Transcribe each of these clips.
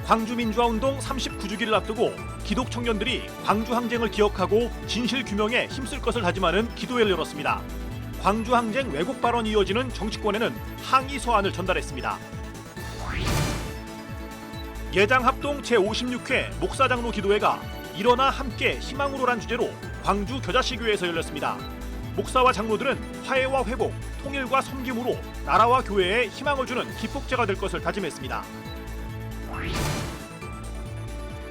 광주민주화운동 39주기를 앞두고 기독 청년들이 광주 항쟁을 기억하고 진실 규명에 힘쓸 것을 다짐하는 기도회를 열었습니다. 광주 항쟁 왜곡 발언이 이어지는 정치권에는 항의 서한을 전달했습니다. 예장합동 제56회 목사장로 기도회가 일어나 함께 희망으로란 주제로 광주 겨자씨교회에서 열렸습니다. 목사와 장로들은 화해와 회복, 통일과 섬김으로 나라와 교회에 희망을 주는 기폭제가 될 것을 다짐했습니다.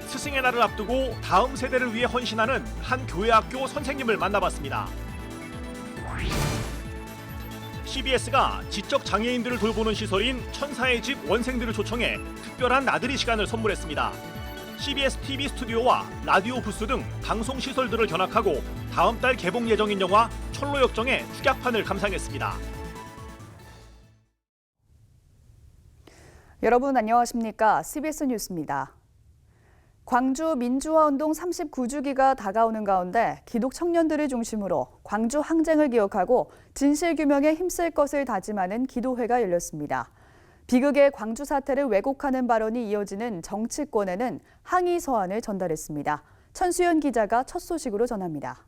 스승의 날을 앞두고 다음 세대를 위해 헌신하는 한 교회학교 선생님을 만나봤습니다. CBS가 지적 장애인들을 돌보는 시설인 천사의 집 원생들을 초청해 특별한 나들이 시간을 선물했습니다. CBS TV 스튜디오와 라디오 부스 등 방송 시설들을 견학하고 다음 달 개봉 예정인 영화 철로역정의 축약판을 감상했습니다. 여러분 안녕하십니까? CBS 뉴스입니다. 광주 민주화운동 39주기가 다가오는 가운데 기독 청년들을 중심으로 광주 항쟁을 기억하고 진실규명에 힘쓸 것을 다짐하는 기도회가 열렸습니다. 비극의 광주 사태를 왜곡하는 발언이 이어지는 정치권에는 항의 서한을 전달했습니다. 천수연 기자가 첫 소식으로 전합니다.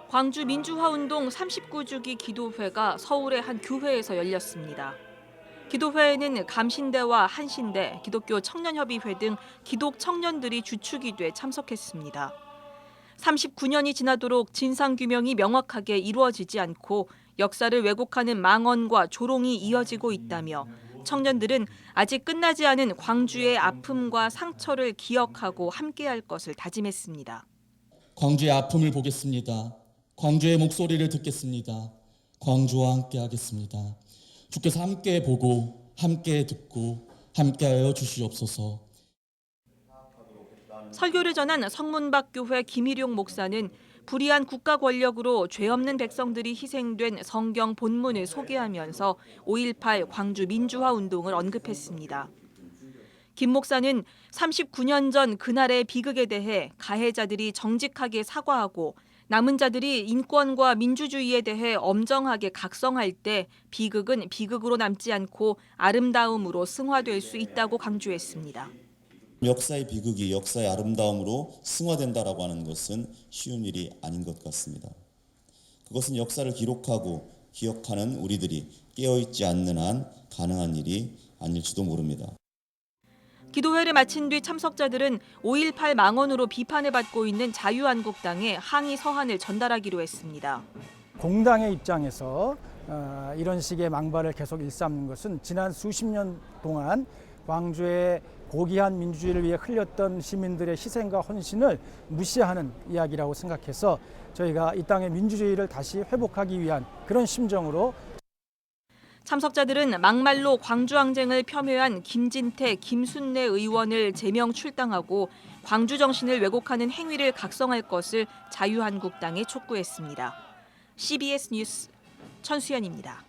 광주 민주화운동 39주기 기도회가 서울의 한 교회에서 열렸습니다. 기도회에는 감신대와 한신대, 기독교 청년협의회 등 기독 청년들이 주축이 돼 참석했습니다. 39년이 지나도록 진상규명이 명확하게 이루어지지 않고 역사를 왜곡하는 망언과 조롱이 이어지고 있다며 청년들은 아직 끝나지 않은 광주의 아픔과 상처를 기억하고 함께할 것을 다짐했습니다. 광주의 아픔을 보겠습니다. 광주의 목소리를 듣겠습니다. 광주와 함께하겠습니다. 주께서 함께 보고 함께 듣고 함께하여 주시옵소서. 설교를 전한 성문박교회 김일용 목사는 불의한 국가 권력으로 죄 없는 백성들이 희생된 성경 본문을 소개하면서 5.18 광주 민주화 운동을 언급했습니다. 김 목사는 39년 전 그날의 비극에 대해 가해자들이 정직하게 사과하고 남은 자들이 인권과 민주주의에 대해 엄정하게 각성할 때 비극은 비극으로 남지 않고 아름다움으로 승화될 수 있다고 강조했습니다. 역사의 비극이 역사의 아름다움으로 승화된다라고 하는 것은 쉬운 일이 아닌 것 같습니다. 그것은 역사를 기록하고 기억하는 우리들이 깨어있지 않는 한 가능한 일이 아닐지도 모릅니다. 기도회를 마친 뒤 참석자들은 5.18 망언으로 비판을 받고 있는 자유한국당에 항의 서한을 전달하기로 했습니다. 공당의 입장에서 이런 식의 망발을 계속 일삼는 것은 지난 수십 년 동안 광주의 고귀한 민주주의를 위해 흘렸던 시민들의 희생과 헌신을 무시하는 이야기라고 생각해서 저희가 이 땅의 민주주의를 다시 회복하기 위한 그런 심정으로 참석자들은 막말로 광주항쟁을 폄훼한 김진태, 김순례 의원을 제명 출당하고 광주 정신을 왜곡하는 행위를 각성할 것을 자유한국당에 촉구했습니다. CBS 뉴스 천수연입니다.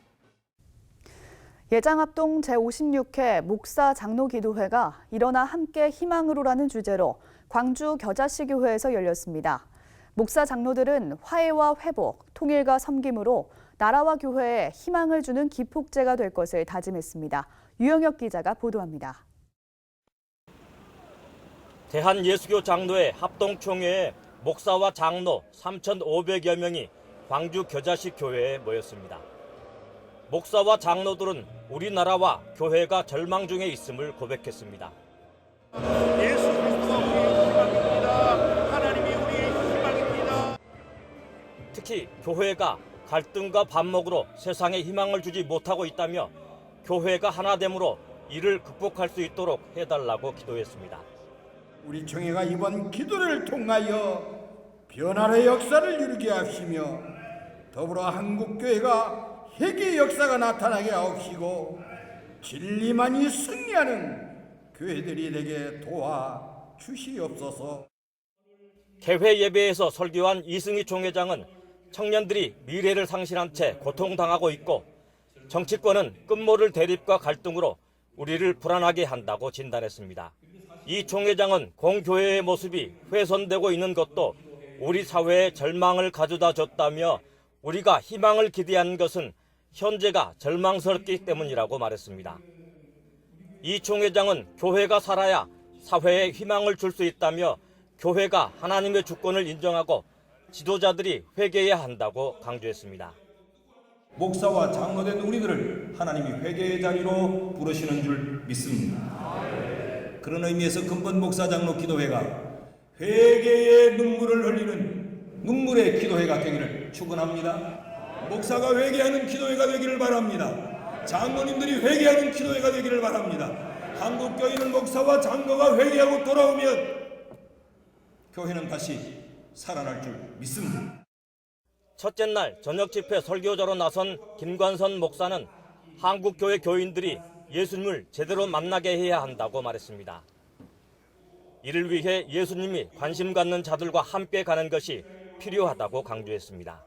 예장합동 제56회 목사 장로 기도회가 일어나 함께 희망으로라는 주제로 광주 겨자씨교회에서 열렸습니다. 목사 장로들은 화해와 회복, 통일과 섬김으로 나라와 교회에 희망을 주는 기폭제가 될 것을 다짐했습니다. 유영혁 기자가 보도합니다. 대한예수교 장로회 합동총회에 목사와 장로 3,500여 명이 광주 겨자씨 교회에 모였습니다. 목사와 장로들은 우리나라와 교회가 절망 중에 있음을 고백했습니다. 예수 그리스도가 우리의 희망입니다. 하나님이 우리의 희망입니다. 특히 교회가 갈등과 반목으로 세상에 희망을 주지 못하고 있다며 교회가 하나됨으로 이를 극복할 수 있도록 해달라고 기도했습니다. 우리 총회가 이번 기도를 통하여 변화의 역사를 이루게 하시며 더불어 한국교회가 회개의 역사가 나타나게 하옵시고 진리만이 승리하는 교회들이 되게 도와주시옵소서. 개회 예배에서 설교한 이승희 총회장은 청년들이 미래를 상실한 채 고통당하고 있고 정치권은 끝모를 대립과 갈등으로 우리를 불안하게 한다고 진단했습니다. 이 총회장은 공교회의 모습이 훼손되고 있는 것도 우리 사회에 절망을 가져다 줬다며 우리가 희망을 기대한 것은 현재가 절망스럽기 때문이라고 말했습니다. 이 총회장은 교회가 살아야 사회에 희망을 줄 수 있다며 교회가 하나님의 주권을 인정하고 지도자들이 회개해야 한다고 강조했습니다. 목사와 장로된 우리들을 하나님이 회개의 자리로 부르시는 줄 믿습니다. 그런 의미에서 근본 목사 장로 기도회가 회개의 눈물을 흘리는 눈물의 기도회가 되기를 축원합니다. 목사가 회개하는 기도회가 되기를 바랍니다. 장로님들이 회개하는 기도회가 되기를 바랍니다. 한국교회는 목사와 장로가 회개하고 돌아오면 교회는 다시 살아날 줄 믿습니다. 첫째 날 저녁 집회 설교자로 나선 김관선 목사는 한국교회 교인들이 예수님을 제대로 만나게 해야 한다고 말했습니다. 이를 위해 예수님이 관심 갖는 자들과 함께 가는 것이 필요하다고 강조했습니다.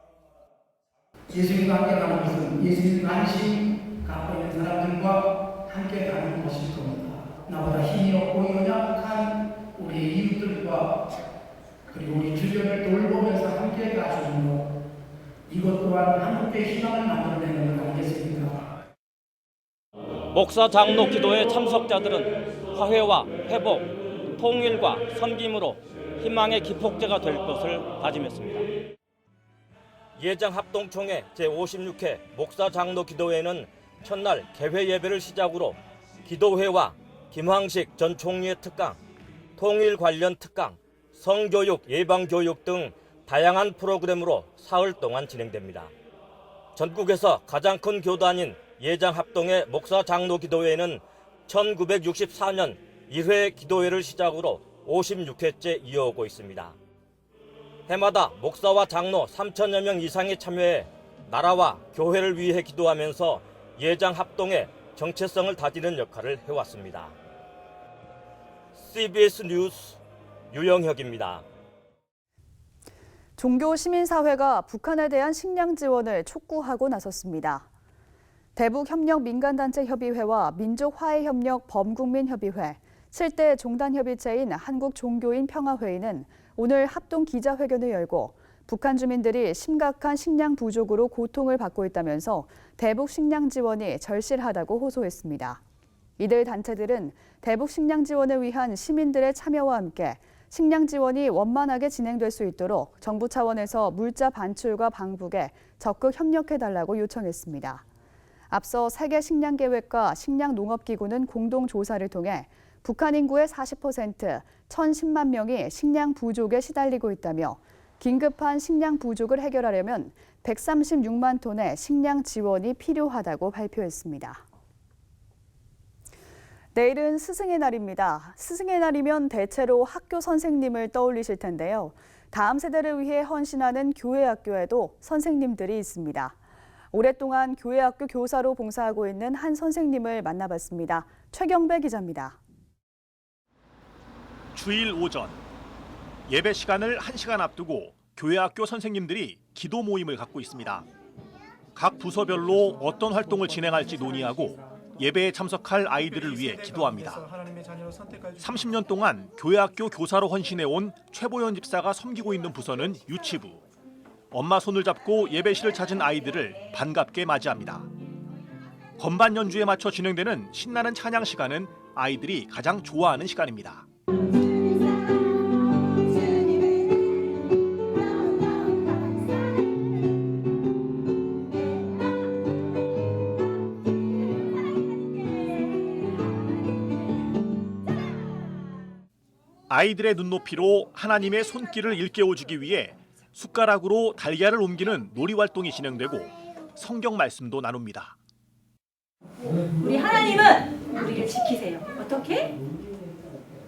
예수님과 함께 가는 것은 예수님 관심 갖고 있는 사람들과 함께 가는 것일 겁니다. 나보다 힘이 없고 연약한 우리 이웃들과 그리고 우리 주변을 돌보면서 함께 가주는 것, 이것 또한 한국의 희망을 만들어내는 것 아니겠습니까? 목사 장로 기도회 참석자들은 화해와 회복, 통일과 섬김으로 희망의 기폭제가 될 것을 다짐했습니다. 예장 합동총회 제56회 목사 장로 기도회는 첫날 개회 예배를 시작으로 기도회와 김황식 전 총리의 특강, 통일 관련 특강, 성교육, 예방교육 등 다양한 프로그램으로 사흘 동안 진행됩니다. 전국에서 가장 큰 교단인 예장합동의 목사 장로 기도회는 1964년 1회 기도회를 시작으로 56회째 이어오고 있습니다. 해마다 목사와 장로 3천여 명 이상이 참여해 나라와 교회를 위해 기도하면서 예장합동의 정체성을 다지는 역할을 해왔습니다. CBS 뉴스 유영혁입니다. 종교 시민사회가 북한에 대한 식량 지원을 촉구하고 나섰습니다. 대북협력민간단체협의회와 민족화해협력 범국민협의회, 7대 종단협의체인 한국종교인평화회의는 오늘 합동 기자회견을 열고 북한 주민들이 심각한 식량 부족으로 고통을 받고 있다면서 대북 식량 지원이 절실하다고 호소했습니다. 이들 단체들은 대북 식량 지원을 위한 시민들의 참여와 함께 식량 지원이 원만하게 진행될 수 있도록 정부 차원에서 물자 반출과 방북에 적극 협력해달라고 요청했습니다. 앞서 세계식량계획과 식량농업기구는 공동조사를 통해 북한 인구의 40%, 1,010만 명이 식량 부족에 시달리고 있다며 긴급한 식량 부족을 해결하려면 136만 톤의 식량 지원이 필요하다고 발표했습니다. 내일은 스승의 날입니다. 스승의 날이면 대체로 학교 선생님을 떠올리실 텐데요. 다음 세대를 위해 헌신하는 교회학교에도 선생님들이 있습니다. 오랫동안 교회학교 교사로 봉사하고 있는 한 선생님을 만나봤습니다. 최경배 기자입니다. 주일 오전 예배 시간을 1시간 앞두고 교회학교 선생님들이 기도 모임을 갖고 있습니다. 각 부서별로 어떤 활동을 진행할지 논의하고 예배에 참석할 아이들을 위해 기도합니다. 30년 동안 교회학교 교사로 헌신해온 최보현 집사가 섬기고 있는 부서는 유치부. 엄마 손을 잡고 예배실을 찾은 아이들을 반갑게 맞이합니다. 건반 연주에 맞춰 진행되는 신나는 찬양 시간은 아이들이 가장 좋아하는 시간입니다. 아이들의 눈높이로 하나님의 손길을 일깨워주기 위해 숟가락으로 달걀을 옮기는 놀이활동이 진행되고 성경 말씀도 나눕니다. 우리 하나님은 우리를 지키세요. 어떻게?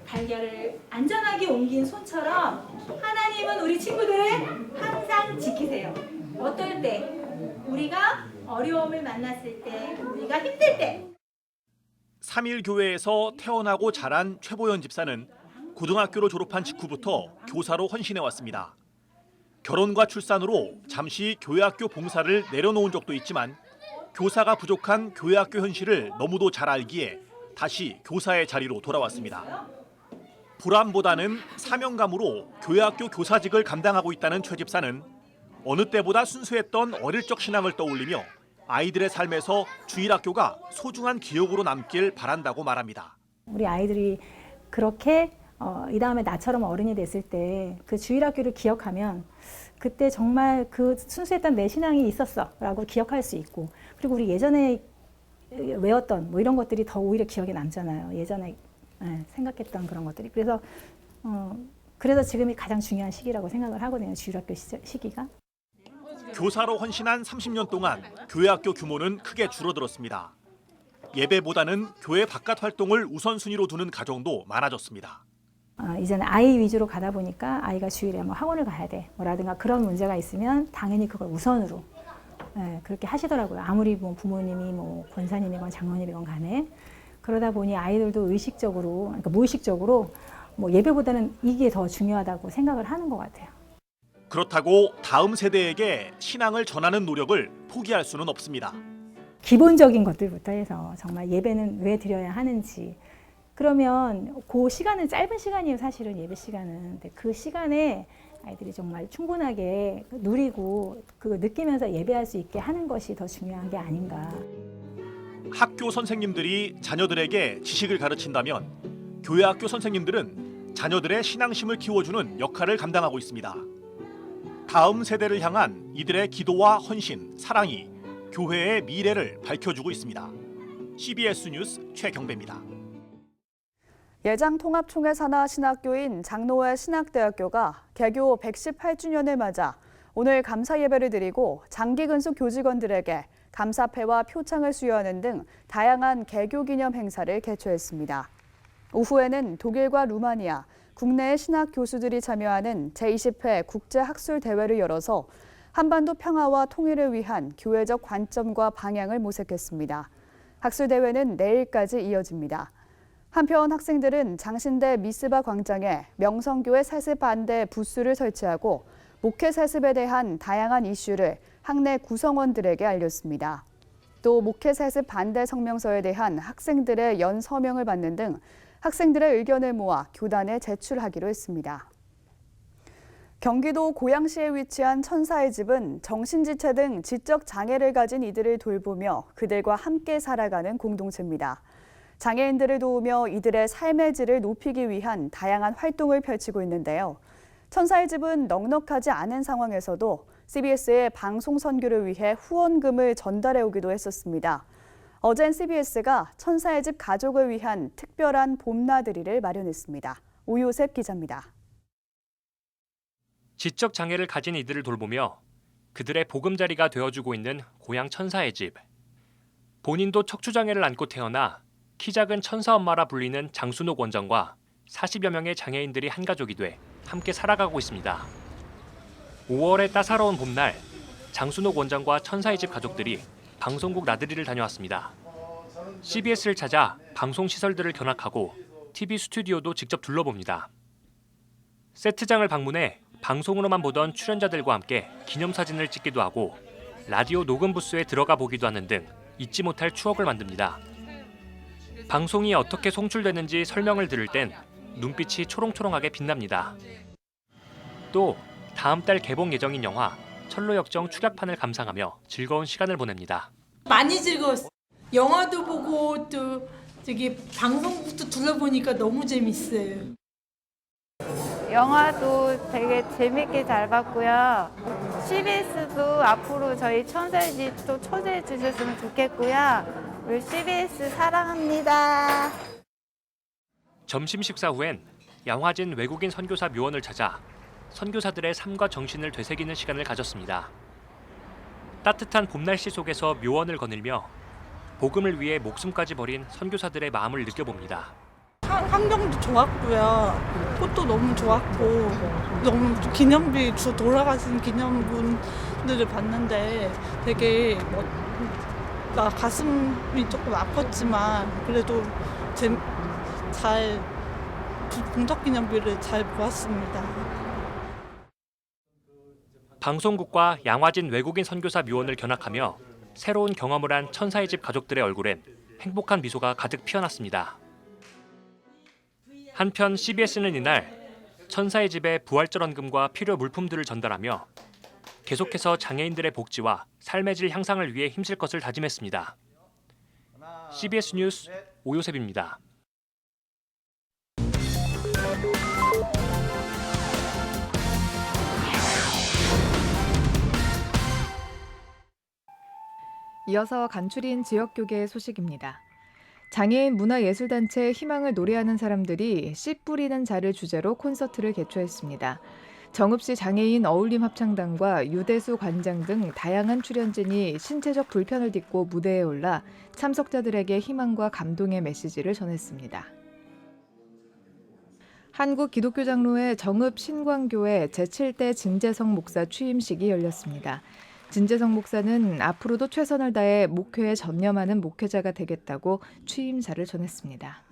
달걀을 안전하게 옮긴 손처럼 하나님은 우리 친구들을 항상 지키세요. 어떨 때? 우리가 어려움을 만났을 때, 우리가 힘들 때. 3일 교회에서 태어나고 자란 최보현 집사는 고등학교를 졸업한 직후부터 교사로 헌신해왔습니다. 결혼과 출산으로 잠시 교회학교 봉사를 내려놓은 적도 있지만 교사가 부족한 교회학교 현실을 너무도 잘 알기에 다시 교사의 자리로 돌아왔습니다. 불안보다는 사명감으로 교회학교 교사직을 감당하고 있다는 최 집사는 어느 때보다 순수했던 어릴 적 신앙을 떠올리며 아이들의 삶에서 주일학교가 소중한 기억으로 남길 바란다고 말합니다. 우리 아이들이 그렇게 이 다음에 나처럼 어른이 됐을 때 그 주일학교를 기억하면 그때 정말 그 순수했던 내 신앙이 있었어라고 기억할 수 있고, 그리고 우리 예전에 외웠던 뭐 이런 것들이 더 오히려 기억에 남잖아요. 예전에 생각했던 그런 것들이. 그래서 지금이 가장 중요한 시기라고 생각을 하거든요. 주일학교 시기가. 교사로 헌신한 30년 동안 교회 학교 규모는 크게 줄어들었습니다. 예배보다는 교회 바깥 활동을 우선순위로 두는 가정도 많아졌습니다. 이제는 아이 위주로 가다 보니까 아이가 주일에 뭐 학원을 가야 돼 뭐라든가 그런 문제가 있으면 당연히 그걸 우선으로 그렇게 하시더라고요. 아무리 뭐 부모님이 뭐 권사님이건 장로님이건 간에. 그러다 보니 아이들도 의식적으로, 그러니까 무의식적으로 뭐 예배보다는 이게 더 중요하다고 생각을 하는 것 같아요. 그렇다고 다음 세대에게 신앙을 전하는 노력을 포기할 수는 없습니다. 기본적인 것들부터 해서 정말 예배는 왜 드려야 하는지. 그러면 그 시간은 짧은 시간이에요. 사실은 예배 시간은. 근데 그 시간에 아이들이 정말 충분하게 누리고 그 느끼면서 예배할 수 있게 하는 것이 더 중요한 게 아닌가. 학교 선생님들이 자녀들에게 지식을 가르친다면 교회 학교 선생님들은 자녀들의 신앙심을 키워주는 역할을 감당하고 있습니다. 다음 세대를 향한 이들의 기도와 헌신, 사랑이 교회의 미래를 밝혀주고 있습니다. CBS 뉴스 최경배입니다. 예장통합총회 산하 신학교인 장로회 신학대학교가 개교 118주년을 맞아 오늘 감사 예배를 드리고 장기 근속 교직원들에게 감사패와 표창을 수여하는 등 다양한 개교 기념 행사를 개최했습니다. 오후에는 독일과 루마니아, 국내의 신학 교수들이 참여하는 제20회 국제학술대회를 열어서 한반도 평화와 통일을 위한 교회적 관점과 방향을 모색했습니다. 학술대회는 내일까지 이어집니다. 한편 학생들은 장신대 미스바 광장에 명성교회 세습 반대 부스를 설치하고 목회 세습에 대한 다양한 이슈를 학내 구성원들에게 알렸습니다. 또 목회 세습 반대 성명서에 대한 학생들의 연 서명을 받는 등 학생들의 의견을 모아 교단에 제출하기로 했습니다. 경기도 고양시에 위치한 천사의 집은 정신지체 등 지적 장애를 가진 이들을 돌보며 그들과 함께 살아가는 공동체입니다. 장애인들을 도우며 이들의 삶의 질을 높이기 위한 다양한 활동을 펼치고 있는데요. 천사의 집은 넉넉하지 않은 상황에서도 CBS의 방송 선교를 위해 후원금을 전달해 오기도 했었습니다. 어젠 CBS가 천사의 집 가족을 위한 특별한 봄나들이를 마련했습니다. 오요셉 기자입니다. 지적 장애를 가진 이들을 돌보며 그들의 보금자리가 되어주고 있는 고향 천사의 집. 본인도 척추장애를 안고 태어나 키 작은 천사 엄마라 불리는 장순옥 원장과 40여 명의 장애인들이 한 가족이 돼 함께 살아가고 있습니다. 5월의 따사로운 봄날, 장순옥 원장과 천사의 집 가족들이 방송국 나들이를 다녀왔습니다. CBS를 찾아 방송 시설들을 견학하고 TV 스튜디오도 직접 둘러봅니다. 세트장을 방문해 방송으로만 보던 출연자들과 함께 기념사진을 찍기도 하고 라디오 녹음 부스에 들어가 보기도 하는 등 잊지 못할 추억을 만듭니다. 방송이 어떻게 송출되는지 설명을 들을 땐 눈빛이 초롱초롱하게 빛납니다. 또 다음 달 개봉 예정인 영화 철로역정 축약판을 감상하며 즐거운 시간을 보냅니다. 많이 즐거웠어요. 영화도 보고 또 저기 방송국도 둘러보니까 너무 재밌어요. 영화도 되게 재밌게 잘 봤고요. CBS도 앞으로 저희 천사의 집 또 초대해 주셨으면 좋겠고요. 우리 CBS 사랑합니다. 점심 식사 후엔 양화진 외국인 선교사 묘원을 찾아 선교사들의 삶과 정신을 되새기는 시간을 가졌습니다. 따뜻한 봄 날씨 속에서 묘원을 거닐며 복음을 위해 목숨까지 버린 선교사들의 마음을 느껴봅니다. 환경도 좋았고요. 꽃도 너무 좋았고 너무 기념비 돌아가신 기념분들을 봤는데 되게 나 가슴이 조금 아팠지만 그래도 잘 공덕기념비를 잘 보았습니다. 방송국과 양화진 외국인 선교사 묘원을 견학하며 새로운 경험을 한 천사의 집 가족들의 얼굴엔 행복한 미소가 가득 피어났습니다. 한편 CBS는 이날 천사의 집에 부활절 헌금과 필요 물품들을 전달하며 계속해서 장애인들의 복지와 삶의 질 향상을 위해 힘쓸 것을 다짐했습니다. CBS 뉴스 오요셉입니다. 이어서 간추린 지역교계 소식입니다. 장애인 문화예술단체 희망을 노래하는 사람들이 씨 뿌리는 자를 주제로 콘서트를 개최했습니다. 정읍시 장애인 어울림합창단과 유대수 관장 등 다양한 출연진이 신체적 불편을 딛고 무대에 올라 참석자들에게 희망과 감동의 메시지를 전했습니다. 한국기독교장로회 정읍 신광교회 제7대 진재성 목사 취임식이 열렸습니다. 진재성 목사는 앞으로도 최선을 다해 목회에 전념하는 목회자가 되겠다고 취임사를 전했습니다.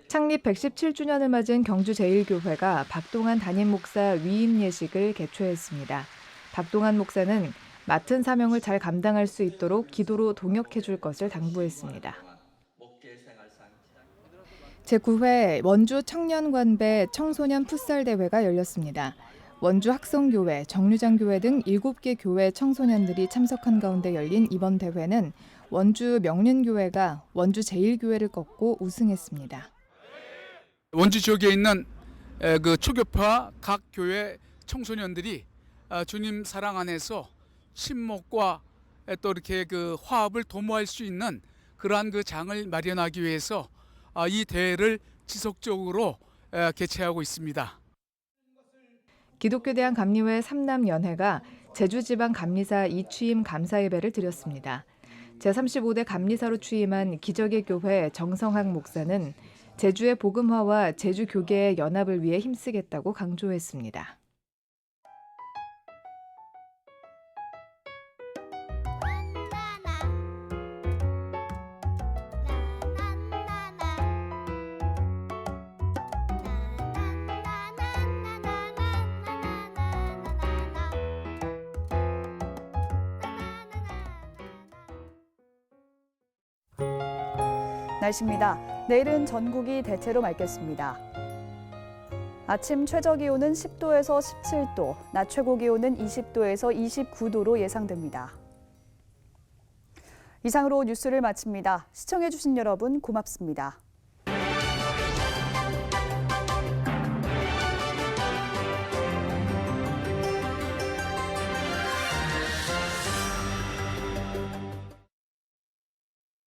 창립 117주년을 맞은 경주 제1교회가 박동환 담임 목사 위임 예식을 개최했습니다. 박동환 목사는 맡은 사명을 잘 감당할 수 있도록 기도로 동역해 줄 것을 당부했습니다. 제9회 원주 청년관배 청소년 풋살 대회가 열렸습니다. 원주 학성교회, 정류장교회 등 7개 교회 청소년들이 참석한 가운데 열린 이번 대회는 원주 명륜교회가 원주 제1교회를 꺾고 우승했습니다. 원주 지역에 있는 그 초교파 각 교회 청소년들이 주님 사랑 안에서 친목과 또 이렇게 그 화합을 도모할 수 있는 그러한 그 장을 마련하기 위해서 이 대회를 지속적으로 개최하고 있습니다. 기독교대한 감리회 삼남연회가 제주지방 감리사 이취임 감사 예배를 드렸습니다. 제35대 감리사로 취임한 기적의 교회 정성학 목사는 제주의 복음화와 제주 교계의 연합을 위해 힘쓰겠다고 강조했습니다. 날씨입니다. 내일은 전국이 대체로 맑겠습니다. 아침 최저기온은 10도에서 17도, 낮 최고기온은 20도에서 29도로 예상됩니다. 이상으로 뉴스를 마칩니다. 시청해주신 여러분 고맙습니다.